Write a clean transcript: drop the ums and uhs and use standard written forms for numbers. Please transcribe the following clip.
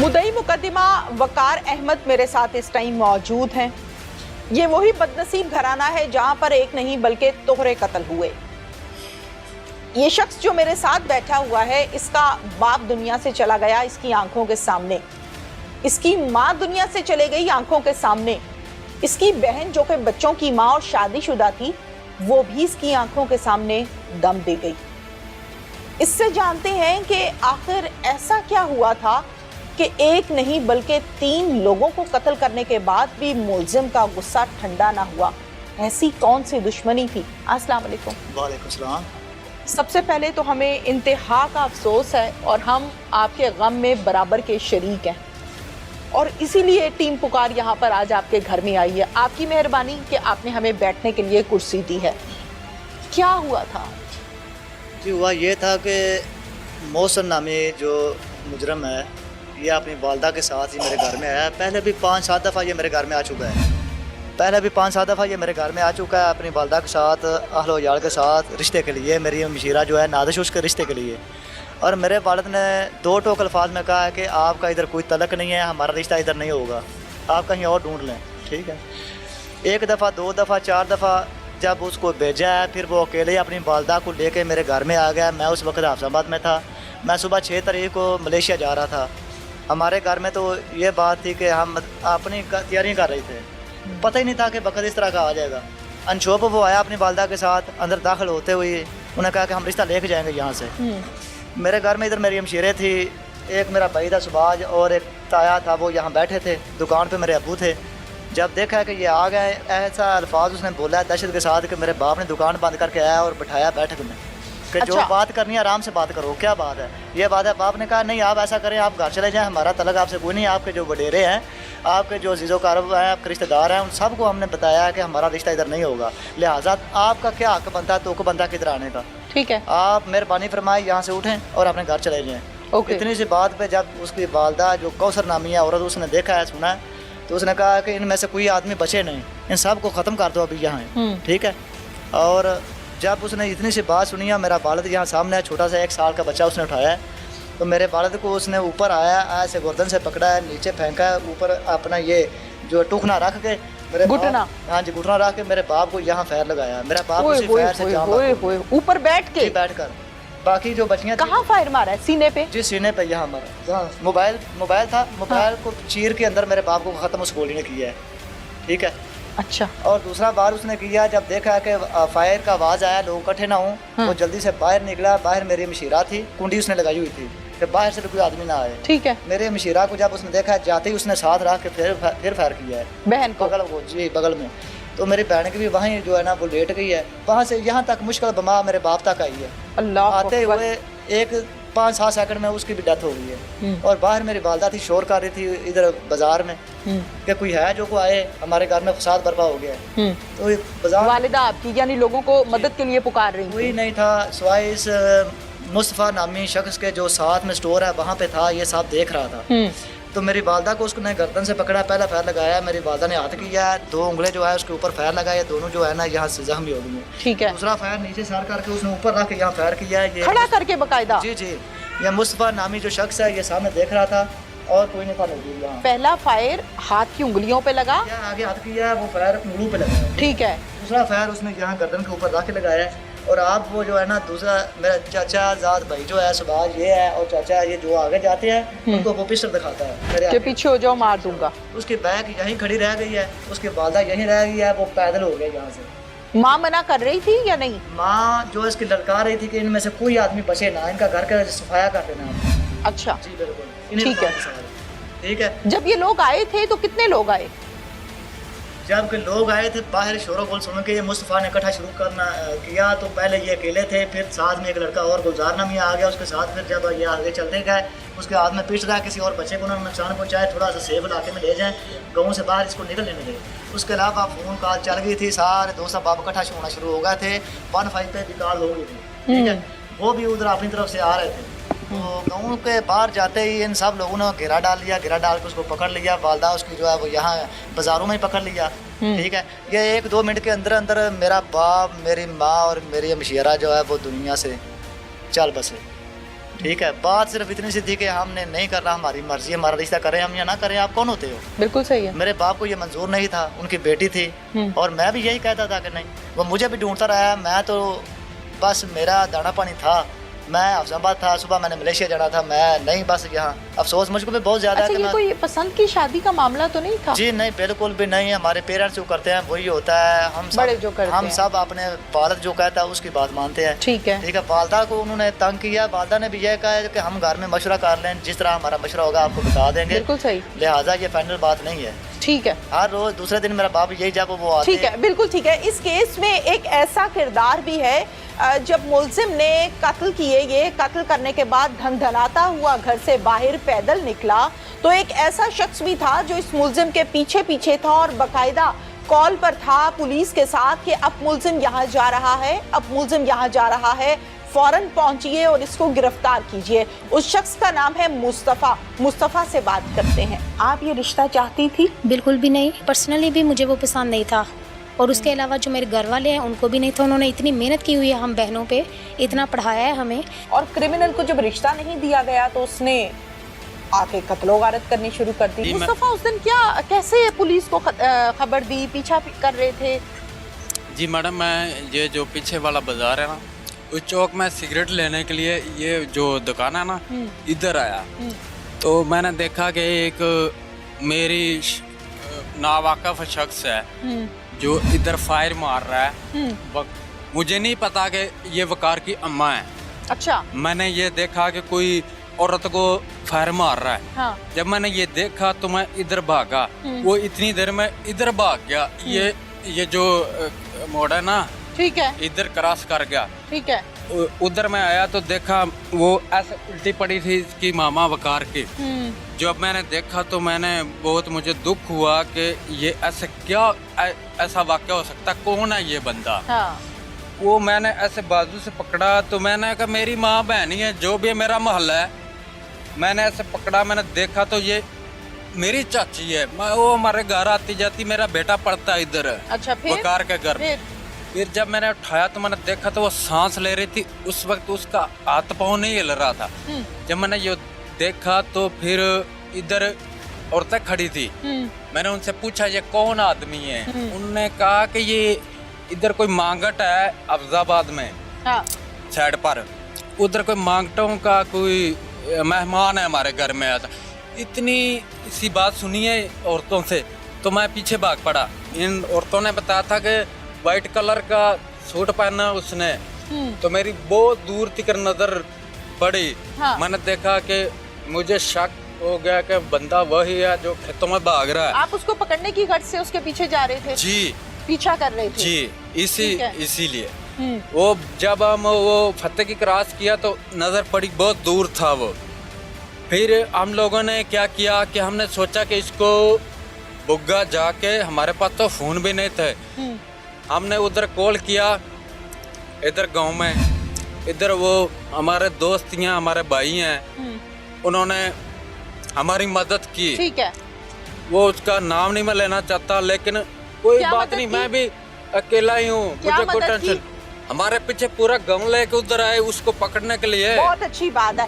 मुद्दई मुकदमा वकार अहमद मेरे साथ इस टाइम मौजूद हैं। ये वही बदनसीब घराना है जहां पर एक नहीं बल्कि तोहरे कत्ल हुए। ये शख्स जो मेरे साथ बैठा हुआ है, इसका बाप दुनिया से चला गया इसकी आंखों के सामने, इसकी माँ दुनिया से चले गई आंखों के सामने, इसकी बहन जो कि बच्चों की माँ और शादीशुदा थी वो भी इसकी आंखों के सामने दम दे गई। इससे जानते हैं कि आखिर ऐसा क्या हुआ था कि एक नहीं बल्कि 3 लोगों को कत्ल करने के बाद भी मुलजिम का गुस्सा ठंडा ना हुआ। ऐसी कौन सी दुश्मनी थी? अस्सलाम वालेकुम। वालेकुम सलाम। सबसे पहले तो हमें इंतहा का अफसोस है और हम आपके गम में बराबर के शरीक हैं और इसीलिए टीम पुकार यहाँ पर आज आपके घर में आई है। आपकी मेहरबानी कि आपने हमें बैठने के लिए कुर्सी दी है। क्या हुआ था? जी हुआ ये था कि मोहसिन नामी जो मुजरम है ये अपनी वालदा के साथ ही मेरे घर में आया। पहले भी 5-7 दफ़ा ये मेरे घर में आ चुका है। ये मेरे घर में आ चुका है अपनी वालदा के साथ, अहलो यार के साथ रिश्ते के लिए। मेरी मशीरा जो है नादिश उसके रिश्ते के लिए। और मेरे वालिद ने 2 टोक अल्फाज में कहा है कि आपका इधर कोई तलक नहीं है, हमारा रिश्ता इधर नहीं होगा, आप कहीं और ढूंढ लें। ठीक है। 1 दफ़ा 2 दफ़ा 4 दफ़ा जब उसको भेजा है, फिर वो अकेले अपनी वालदा को लेके मेरे घर में आ गया। मैं उस वक्त हाफिजाबाद में था। मैं सुबह 6 तारीख को मलेशिया जा रहा था। हमारे घर में तो ये बात थी कि हम अपनी तैयारी कर रहे थे, पता ही नहीं था कि वक्त इस तरह का आ जाएगा। अनशोप वो आया अपनी वालदा के साथ, अंदर दाखिल होते हुए उन्होंने कहा कि हम रिश्ता लेके जाएंगे यहाँ से। मेरे घर में इधर मेरी हमशीरें थी, एक मेरा भाई था सुबाज और एक ताया था, वो यहाँ बैठे थे। दुकान पे मेरे अबू थे। जब देखा कि ये आ गए, ऐसा अल्फाज उसने बोला है दहशत के साथ कि मेरे बाप ने दुकान बंद करके आया और बिठाया बैठक में कि जो बात करनी है आराम से बात करो। क्या बात है? ये बात है। बाप ने कहा नहीं आप ऐसा करें, आप घर चले जाएँ, हमारा तलक आपसे कोई नहीं। आपके जो वडेरे हैं, आपके जो अजीज़ो कारब हैं, आपके रिश्तेदार हैं, उन सबको हमने बताया कि हमारा रिश्ता इधर नहीं होगा, लिहाजा आपका क्या हक बनता है, तो को बनता किधर आने का। ठीक है, आप मेहरबानी फरमाए यहाँ से उठें और अपने घर चले जाएँ। इतनी सी बात पे जब उसकी वालदा जो कौसर नामी है औरत, उसने देखा है, सुना है, तो उसने कहा कि इनमें से कोई आदमी बचे नहीं, इन सब को ख़त्म कर दो अभी यहाँ। ठीक है। और जब उसने इतनी सी बात सुनी है, मेरा वालिद यहाँ सामने है, छोटा सा 1 साल का बच्चा उसने उठाया है, तो मेरे वालिद को उसने ऊपर आया, ऐसे गर्दन से पकड़ा है, नीचे फेंका है, ऊपर अपना ये जो टुकना रख के मेरे घुटना, हाँ जी घुटना रख के मेरे बाप को यहाँ फैर लगाया। मेरा बाप उसी फैर से ऊपर बैठ कर बाकी जो बचियाँ कहाँ फायर मारा है? सीने पे? जी सीने पे, यहाँ मारा। मोबाइल था, मोबाइल को चीर के अंदर मेरे बाप को ख़त्म उस गोली ने किया है। ठीक है। अच्छा। और दूसरा बार उसने किया जब देखा कि फायर का आवाज़ आया, लोग इकट्ठे ना हों, वो जल्दी से बाहर निकला। बाहर मेरी मशीरा थी, कुंडी उसने लगाई हुई थी कि बाहर से कोई आदमी ना आए। ठीक है। मेरे मशीरा को जब उसने देखा, जाते ही उसने साथ रख के फिर फायर किया है बहन को, बगल में। तो मेरी बहन की भी वहीं जो है ना वो लेट गई है। वहाँ से यहाँ तक मुश्किल बमा मेरे बाप तक आई है। अल्लाह आते हुए 1-5-7 सेकंड में उसकी भी डेथ हो गई है। और बाहर मेरी वालदा थी, शोर कर रही थी इधर बाजार में कि कोई है जो को आए, हमारे घर में फसाद बर्पा हो गया है। तो बाजार वालिदा आपकी यानी लोगों को मदद के लिए पुकार रही, कोई नहीं था सिवाय इस मुस्तफ़ा नामी शख्स के जो साथ में स्टोर है वहाँ पे था। ये सब देख रहा था। तो मेरी वालदा को उसने गर्दन से पकड़ा, पहला फैर लगाया, मेरी वालदा ने हाथ किया, 2 उंगलें जो है उसके ऊपर फैर लगाए, दोनों जो है ना यहाँ से जख्मी हो गई। ठीक है। दूसरा फैर नीचे सर करके उसने ऊपर रख के यहाँ फैर किया है, ये खड़ा करके बकायदा। जी जी। यह मुस्तफ़ा नामी जो शख्स है ये सामने देख रहा था और कोई नहीं था मौजूद यहाँ। पहला फायर हाथ की उंगलियों पे लगा, आगे हाथ किया है, वो फैर उंगलियों पे लगा। ठीक है। दूसरा फैर उसने यहाँ गर्दन के ऊपर रख के लगाया है। और आप वो जो है ना दूसरा मेरा चाचा जाद भाई जो है सुभाष ये है, और चाचा ये जो आगे जाते हैं उनको वो पिस्टल दिखाता है कि पीछे हो जाओ मार दूंगा। उसकी बैग यहीं खड़ी रह गई है, उसकी वालदा यहीं रह गई है, वो पैदल हो गया यहाँ से। माँ मना कर रही थी या नहीं? माँ जो इसकी ललका रही थी कि इनमें से कोई आदमी बचे ना, इनका घर का सफाया कर देना। अच्छा जी बिल्कुल। ठीक है। ठीक है। जब ये लोग आए थे तो कितने लोग आए? जब के लोग आए थे बाहर शोर गोल सुन के, ये मुस्तफ़ा ने इकट्ठा शुरू करना किया। तो पहले ये अकेले थे, फिर साथ में एक लड़का और गुलजार नामी आ गया उसके साथ। फिर जब ये आगे चलते गए, उसके हाथ में पीट रहा, किसी और बच्चे को उन्होंने नुकसान पहुंचाया, थोड़ा सा सेफ इलाके में ले जाएं, गाँव से बाहर इसको निकलने लगे। उसके अलावा फ़ोन कॉल चल गई थी, सारे दोस्त बाप इकट्ठा होना शुरू हो गए थे। 1-5 पे भी कॉल हो गई थी। ठीक है। वो भी उधर अपनी तरफ से आ रहे थे। तो गाँव के बाहर जाते ही इन सब लोगों ने घेरा डाल लिया, घेरा डाल के उसको पकड़ लिया। वालदा उसकी जो है वो यहाँ बाज़ारों में ही पकड़ लिया। ठीक है। ये 1-2 मिनट के अंदर अंदर मेरा बाप, मेरी माँ और मेरी हमशीरा जो है वो दुनिया से चल बसे। ठीक है, बात सिर्फ इतनी सी थी कि हमने नहीं करना, हमारी मर्जी, हमारा रिश्ता करें हम या ना करें, आप कौन होते हो। बिल्कुल सही है। मेरे बाप को ये मंजूर नहीं था, उनकी बेटी थी और मैं भी यही कहता था कि नहीं, वो मुझे भी ढूंढता रहा। मैं तो बस मेरा दाना पानी था, मैं अफजाबाद था, सुबह मैंने मलेशिया जाना था, मैं नहीं बस यहाँ। अफसोस मुझको भी बहुत ज़्यादा अच्छा, है कि ये कोई पसंद की शादी का मामला तो नहीं था? जी नहीं, बिल्कुल भी नहीं। हमारे पेरेंट्स जो करते हैं वही होता है, बड़े जो करते हम हैं। सब अपने वालिद जो कहता है उसकी बात मानते हैं। ठीक है। ठीक है, वालदा को उन्होंने तंग किया, वालदा ने भी यह कहा है कि हम घर में मशवरा कर लें, जिस तरह हमारा मशवरा होगा आपको बता देंगे। बिल्कुल सही। लिहाजा ये फाइनल बात नहीं है। ठीक है। हर रोज दूसरे दिन मेरा बाप यही जब वो आते ठीक है, बिल्कुल ठीक है। इस केस में एक ऐसा किरदार भी है, जब मुलजिम ने कत्ल किए, ये कत्ल करने के बाद धनधनाता हुआ घर से बाहर पैदल निकला, तो एक ऐसा शख्स भी था जो इस मुलजिम के पीछे पीछे था और बाकायदा कॉल पर था पुलिस के साथ कि अब मुलजिम यहाँ जा रहा है, अब मुलजिम यहाँ जा रहा है, फौरन पहुंचिए और इसको गिरफ्तार कीजिए। उस शख्स का नाम है मुस्तफ़ा। मुस्तफ़ा से बात करते हैं। आप ये रिश्ता चाहती थी? बिल्कुल भी नहीं, पर्सनली भी मुझे वो पसंद नहीं था और उसके अलावा जो मेरे घर वाले हैं उनको भी नहीं था। उन्होंने इतनी मेहनत की हुई है हम बहनों पे, इतना पढ़ाया है हमें। और क्रिमिनल को जब रिश्ता नहीं दिया गया तो उसने आके कत्लो गारत करनी शुरू कर दी। मुस्तफ़ा उस दिन कैसे पुलिस को खबर दी, पीछा कर रहे थे? जी मैडम, मैं ये जो पीछे वाला बाजार है ना, उस चौक में सिगरेट लेने के लिए ये जो दुकान है ना, इधर आया तो मैंने देखा कि एक मेरी नावाकिफ शख्स है जो इधर फायर मार रहा है। मुझे नहीं पता कि ये वकार की अम्मा है। अच्छा। मैंने ये देखा कि कोई औरत को फायर मार रहा है। हाँ। जब मैंने ये देखा तो मैं इधर भागा, वो इतनी देर में इधर भाग गया। ये जो मोड़ है ना, ठीक है, इधर क्रॉस कर गया। ठीक है। उधर मैं आया तो देखा वो ऐसे उल्टी पड़ी थी इसकी मामा वकार की। जब मैंने देखा तो मैंने बहुत, मुझे दुख हुआ कि ये ऐसे क्या ऐसा वाक़या हो सकता, कौन है ये बंदा। हाँ। वो मैंने ऐसे बाजू से पकड़ा तो मैंने कहा मेरी माँ बहन ही है, जो भी मेरा मोहल्ला है। मैंने ऐसे पकड़ा, मैंने देखा तो ये मेरी चाची है। वो हमारे घर आती जाती, मेरा बेटा पढ़ता है इधर। अच्छा, फिर? वकार के घर। फिर जब मैंने उठाया तो मैंने देखा तो वो सांस ले रही थी। उस वक्त उसका हाथ पाँव नहीं हिल रहा था। जब मैंने ये देखा तो फिर इधर औरतें खड़ी थी। मैंने उनसे पूछा ये कौन आदमी है। उन्होंने कहा कि ये इधर कोई मांगट है अफजाबाद में। हाँ। साइड पर उधर कोई मांगटों का कोई मेहमान है हमारे घर में आया था। इतनी सी बात सुनी है औरतों से तो मैं पीछे भाग पड़ा। इन औरतों ने बताया था कि वाइट कलर का सूट पहना उसने, तो मेरी बहुत दूर तक नजर पड़ी। हाँ। मैंने देखा कि मुझे शक हो गया कि बंदा वही है जो खेतों में भाग रहा है। आप उसको पकड़ने की गठ से उसके पीछे जा रहे थे? जी, पीछा कर रहे थे। जी, इसीलिए वो जब हम वो फतेह की क्रॉस किया तो नजर पड़ी, बहुत दूर था वो। फिर हम लोगों ने क्या किया कि हमने सोचा कि इसको बुग्गा जाके, हमारे पास तो फोन भी नहीं थे, हमने उधर कॉल किया इधर गांव में। इधर वो हमारे दोस्त हैं, हमारे भाई हैं, उन्होंने हमारी मदद की। ठीक है। वो उसका नाम नहीं मैं लेना चाहता, लेकिन कोई बात नहीं, मैं भी अकेला ही हूँ, मुझे कोई टेंशन। हमारे पीछे पूरा गांव लेके उधर आए उसको पकड़ने के लिए। बहुत अच्छी बात है।